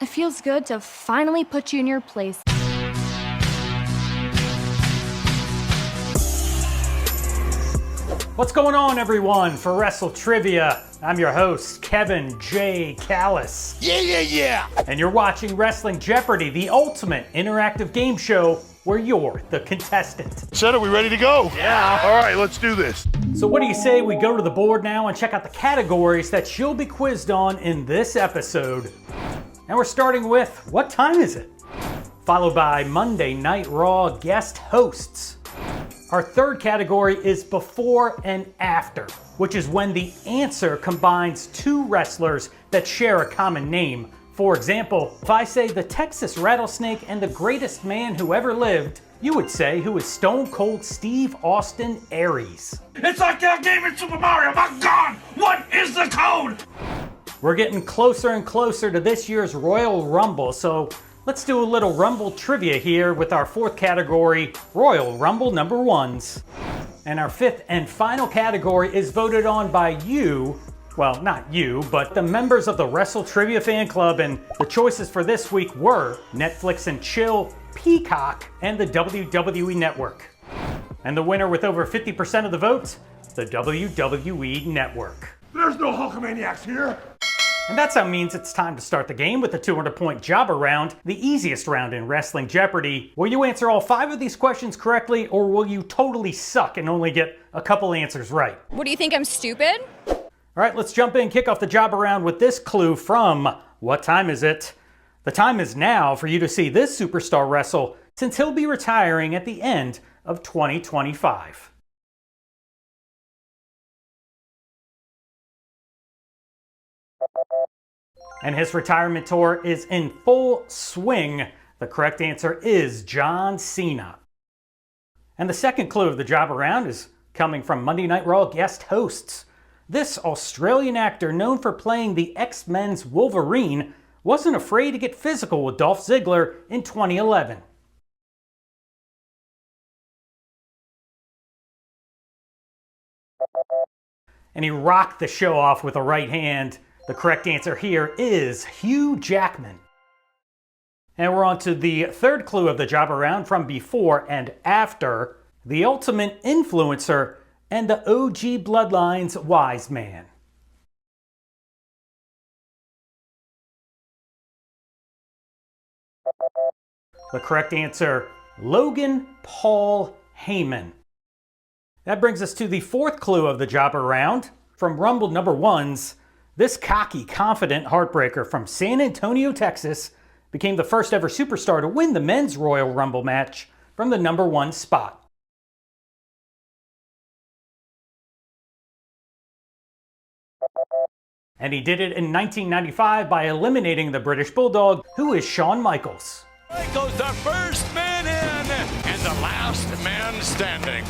It feels good to finally put you in your place. What's going on, everyone? For WrestleTrivia, I'm your host, Kevin J. Callis. Yeah! And you're watching Wrestling Jeopardy, the ultimate interactive game show where you're the contestant. Said, are we ready to go? Yeah. All right, let's do this. So what do you say we go to the board now and check out the categories that you'll be quizzed on in this episode? And we're starting with, what time is it? Followed by Monday Night Raw guest hosts. Our third category is before and after, which is when the answer combines two wrestlers that share a common name. For example, if I say the Texas Rattlesnake and the greatest man who ever lived, you would say who is Stone Cold Steve Austin Aries. It's like that game in Super Mario. My God, what is the code? We're getting closer and closer to this year's Royal Rumble, so let's do a little Rumble trivia here with our fourth category, Royal Rumble number ones. And our fifth and final category is voted on by you, well, not you, but the members of the WrestleTrivia fan club, and the choices for this week were Netflix and Chill, Peacock, and the WWE Network. And the winner with over 50% of the votes, the WWE Network. There's no Hulkamaniacs here. And that's how it means it's time to start the game with the 200-point jobber round, the easiest round in Wrestling Jeopardy. Will you answer all 5 of these questions correctly, or will you totally suck and only get a couple answers right? What, do you think I'm stupid? All right, let's jump in, kick off the jobber round with this clue from What Time Is It? The time is now for you to see this superstar wrestle, since he'll be retiring at the end of 2025. And his retirement tour is in full swing. The correct answer is John Cena. And the second clue of the jobber round is coming from Monday Night Raw guest hosts. This Australian actor, known for playing the X-Men's Wolverine, wasn't afraid to get physical with Dolph Ziggler in 2011. And he rocked the show off with a right hand. The correct answer here is Hugh Jackman. And we're on to the third clue of the jobber round from before and after, the ultimate influencer and the OG Bloodline's wise man. The correct answer, Logan Paul Heyman. That brings us to the fourth clue of the jobber round from Rumble number ones. This cocky, confident heartbreaker from San Antonio, Texas, became the first ever superstar to win the men's Royal Rumble match from the number one spot. And he did it in 1995 by eliminating the British Bulldog, who is Shawn Michaels. Michaels, the first man in and the last man standing.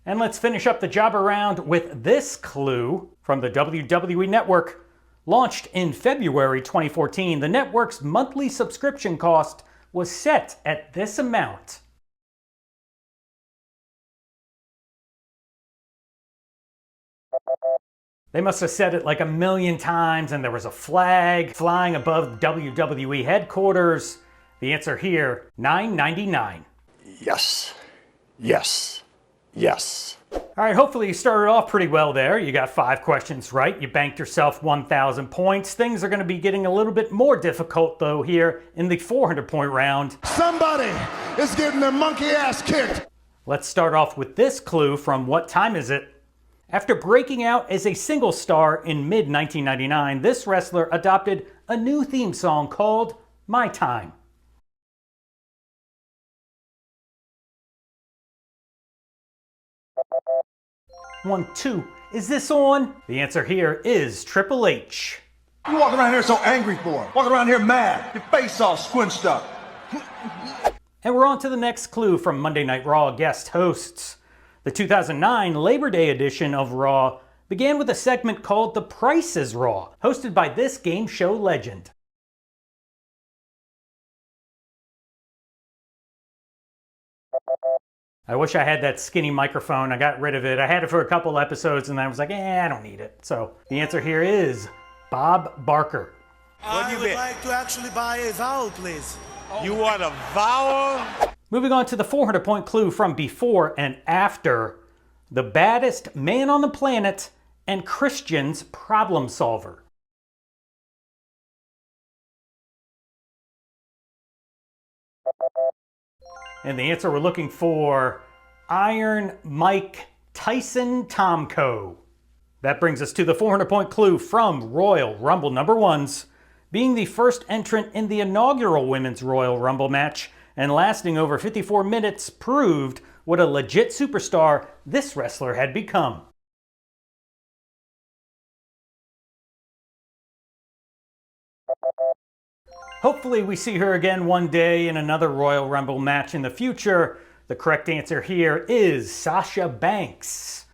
And let's finish up the jobber round with this clue from the WWE Network. Launched in February 2014, the network's monthly subscription cost was set at this amount. They must have said it like a million times, and there was a flag flying above WWE headquarters. The answer here, $9.99. Yes. All right, hopefully you started off pretty well there. You got 5 questions right. You banked yourself 1,000 points. Things are going to be getting a little bit more difficult, though, here in the 400-point round. Somebody is getting their monkey ass kicked. Let's start off with this clue from What Time Is It? After breaking out as a single star in mid-1999, this wrestler adopted a new theme song called My Time. One, two, is this on? The answer here is Triple H. You walking around here so angry for? Walking around here mad. Your face all squinched up. And we're on to the next clue from Monday Night Raw guest hosts. The 2009 Labor Day edition of Raw began with a segment called The Price is Raw, hosted by this game show legend. I wish I had that skinny microphone. I got rid of it. I had it for a couple episodes and I was like, I don't need it. So the answer here is Bob Barker. I would like to actually buy a vowel, please. You want a vowel? Moving on to the 400-point clue from before and after. The baddest man on the planet and Christian's problem solver. And the answer we're looking for, Iron Mike Tyson Tomko. That brings us to the 400-point clue from Royal Rumble number 1's, being the first entrant in the inaugural Women's Royal Rumble match and lasting over 54 minutes proved what a legit superstar this wrestler had become. Hopefully we see her again one day in another Royal Rumble match in the future. The correct answer here is Sasha Banks.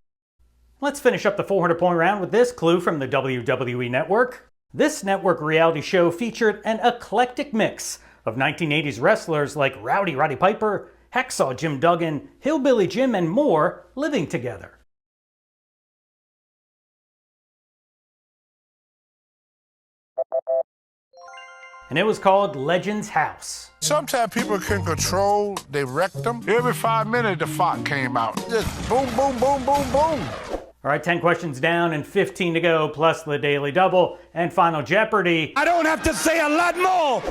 Let's finish up the 400-point round with this clue from the WWE Network. This network reality show featured an eclectic mix of 1980s wrestlers like Rowdy Roddy Piper, Hacksaw Jim Duggan, Hillbilly Jim, and more living together. And it was called Legends House. Sometimes people can control their rectum. Every 5 minutes, the fart came out. Just boom, boom, boom, boom, boom. All right, 10 questions down and 15 to go, plus the Daily Double and Final Jeopardy. I don't have to say a lot more.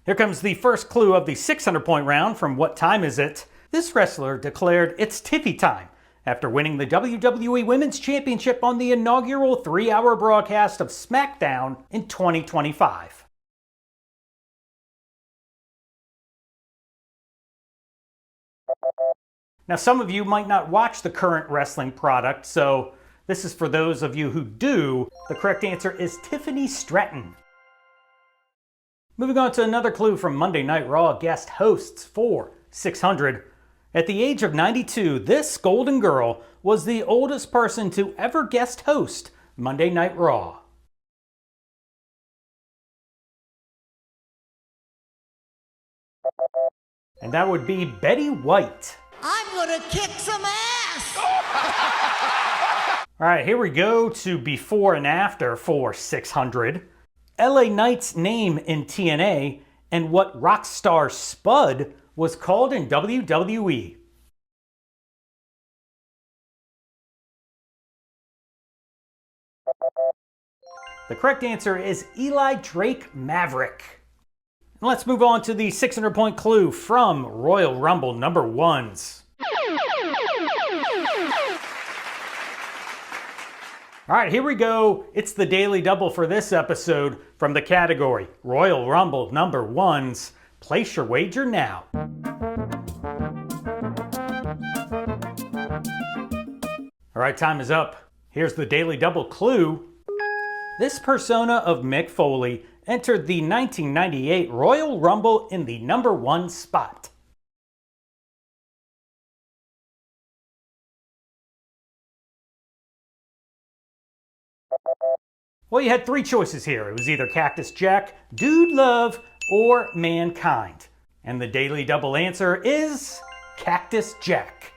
Here comes the first clue of the 600-point round from What Time Is It? This wrestler declared it's Tiffy time after winning the WWE Women's Championship on the inaugural 3-hour broadcast of SmackDown in 2025. Now, some of you might not watch the current wrestling product, so this is for those of you who do. The correct answer is Tiffany Stratton. Moving on to another clue from Monday Night Raw guest hosts for 600. At the age of 92, this Golden Girl was the oldest person to ever guest host Monday Night Raw. And that would be Betty White. I'm gonna kick some ass! All right, here we go to before and after for 600. LA Knight's name in TNA and what rock star Spud was called in WWE. The correct answer is Eli Drake Maverick. And let's move on to the 600-point clue from Royal Rumble number 1's. All right, here we go. It's the Daily Double for this episode from the category Royal Rumble number 1's. Place your wager now. All right, time is up. Here's the Daily Double clue. This persona of Mick Foley entered the 1998 Royal Rumble in the number 1 spot. Well, you had 3 choices here. It was either Cactus Jack, Dude Love, or Mankind. And the Daily Double answer is Cactus Jack.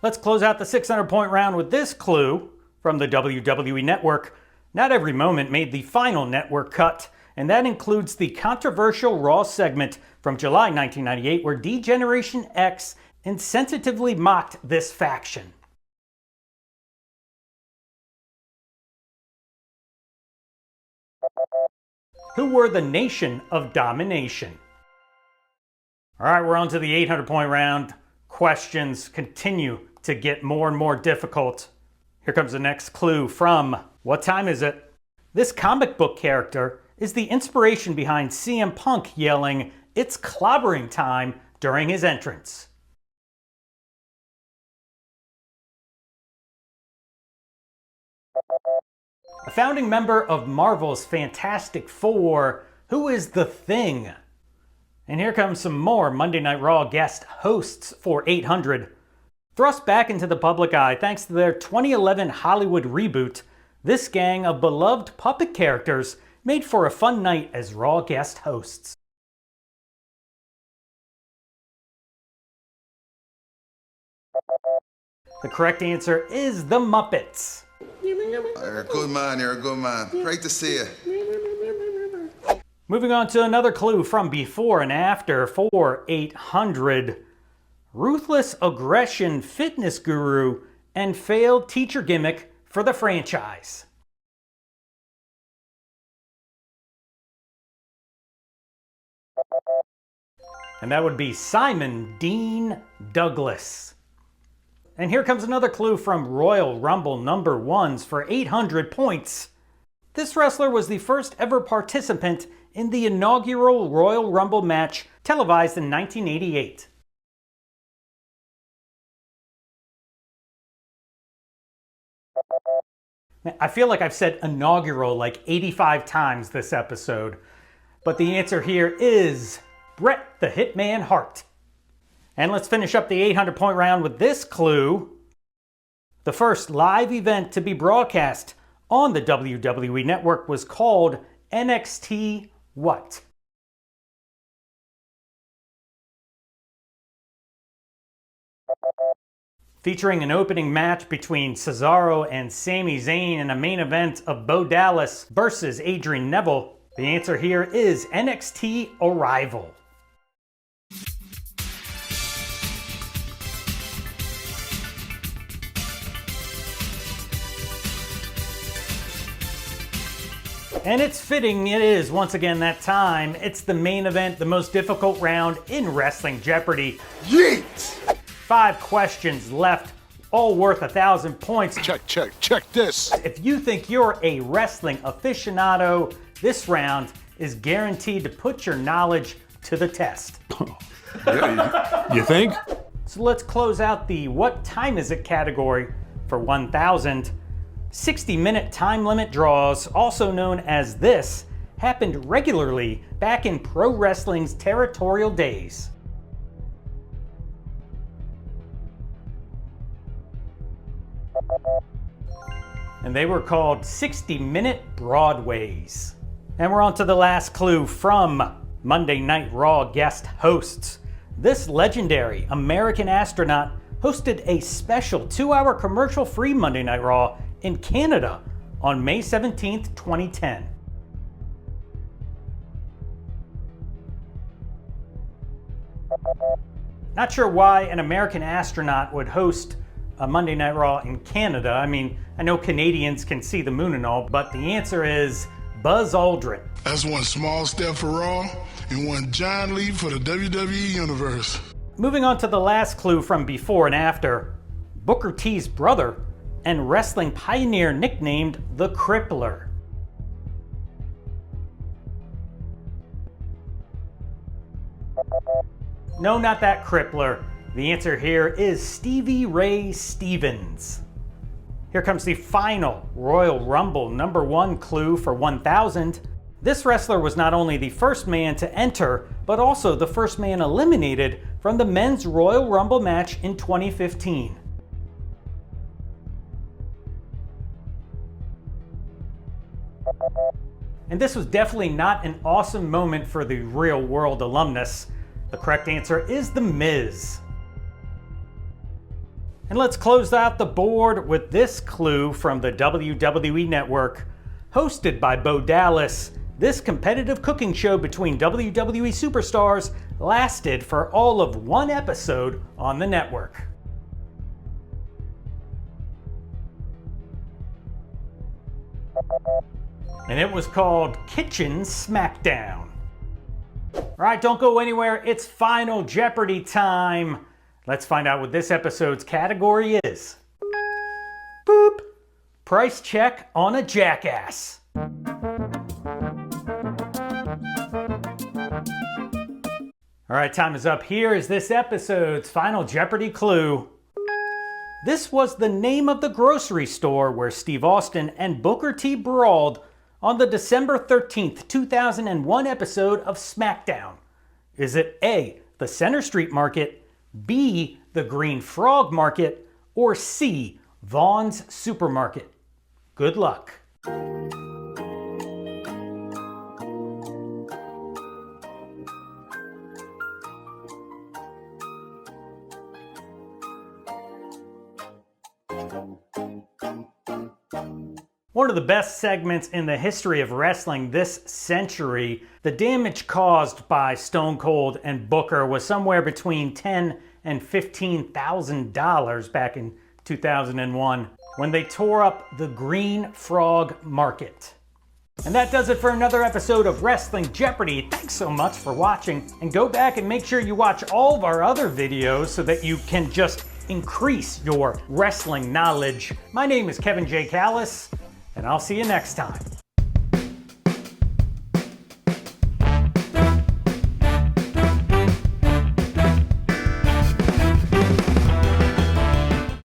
Let's close out the 600-point round with this clue from the WWE Network. Not every moment made the final network cut, and that includes the controversial Raw segment from July 1998 where D-Generation X insensitively mocked this faction. Who were the Nation of Domination? All right, we're on to the 800-point round. Questions continue to get more and more difficult. Here comes the next clue from What Time Is It? This comic book character is the inspiration behind CM Punk yelling, "It's clobbering time," during his entrance. A founding member of Marvel's Fantastic Four, who is the Thing? And here comes some more Monday Night Raw guest hosts for 800. Thrust back into the public eye thanks to their 2011 Hollywood reboot, this gang of beloved puppet characters made for a fun night as Raw guest hosts. The correct answer is the Muppets. You're a good man, you're a good man. Great to see you. Moving on to another clue from before and after for 800. Ruthless aggression fitness guru and failed teacher gimmick for the franchise. And that would be Simon Dean Douglas. And here comes another clue from Royal Rumble number ones for 800 points. This wrestler was the first ever participant in the inaugural Royal Rumble match televised in 1988. I feel like I've said inaugural like 85 times this episode, but the answer here is Bret the Hitman Hart. And let's finish up the 800-point round with this clue. The first live event to be broadcast on the WWE Network was called NXT what? Featuring an opening match between Cesaro and Sami Zayn in a main event of Bo Dallas versus Adrian Neville, the answer here is NXT Arrival. And it's fitting, it is once again that time. It's the main event, the most difficult round in Wrestling Jeopardy. Yeet! 5 questions left, all worth 1,000 points. Check this. If you think you're a wrestling aficionado, this round is guaranteed to put your knowledge to the test. Yeah, you think? So let's close out the What Time Is It category for 1,000. 60-minute time limit draws, also known as this, happened regularly back in pro wrestling's territorial days. And they were called 60-minute Broadways. And we're on to the last clue from Monday Night Raw guest hosts. This legendary American astronaut hosted a special 2-hour commercial-free Monday Night Raw in Canada on May 17th, 2010. Not sure why an American astronaut would host a Monday Night Raw in Canada. I mean, I know Canadians can see the moon and all, but the answer is Buzz Aldrin. That's one small step for Raw and one giant leap for the WWE Universe. Moving on to the last clue from before and after. Booker T's brother and wrestling pioneer nicknamed the Crippler. No, not that Crippler. The answer here is Stevie Ray Stevens. Here comes the final Royal Rumble number 1 clue for 1,000. This wrestler was not only the first man to enter, but also the first man eliminated from the men's Royal Rumble match in 2015. And this was definitely not an awesome moment for the real world alumnus. The correct answer is The Miz. And let's close out the board with this clue from the WWE Network. Hosted by Bo Dallas, this competitive cooking show between WWE superstars lasted for all of 1 episode on the network. And it was called Kitchen Smackdown. All right, don't go anywhere. It's Final Jeopardy time. Let's find out what this episode's category is. Boop. Price check on a jackass. All right, time is up. Here is this episode's Final Jeopardy clue. This was the name of the grocery store where Steve Austin and Booker T brawled on the December 13th, 2001 episode of SmackDown. Is it A, the Center Street Market, B, the Green Frog Market, or C, Vaughn's Supermarket? Good luck. One of the best segments in the history of wrestling this century, the damage caused by Stone Cold and Booker was somewhere between $10,000 and $15,000 back in 2001 when they tore up the Green Frog Market. And that does it for another episode of Wrestling Jeopardy. Thanks so much for watching, and go back and make sure you watch all of our other videos so that you can just increase your wrestling knowledge. My name is Kevin J. Callis, and I'll see you next time.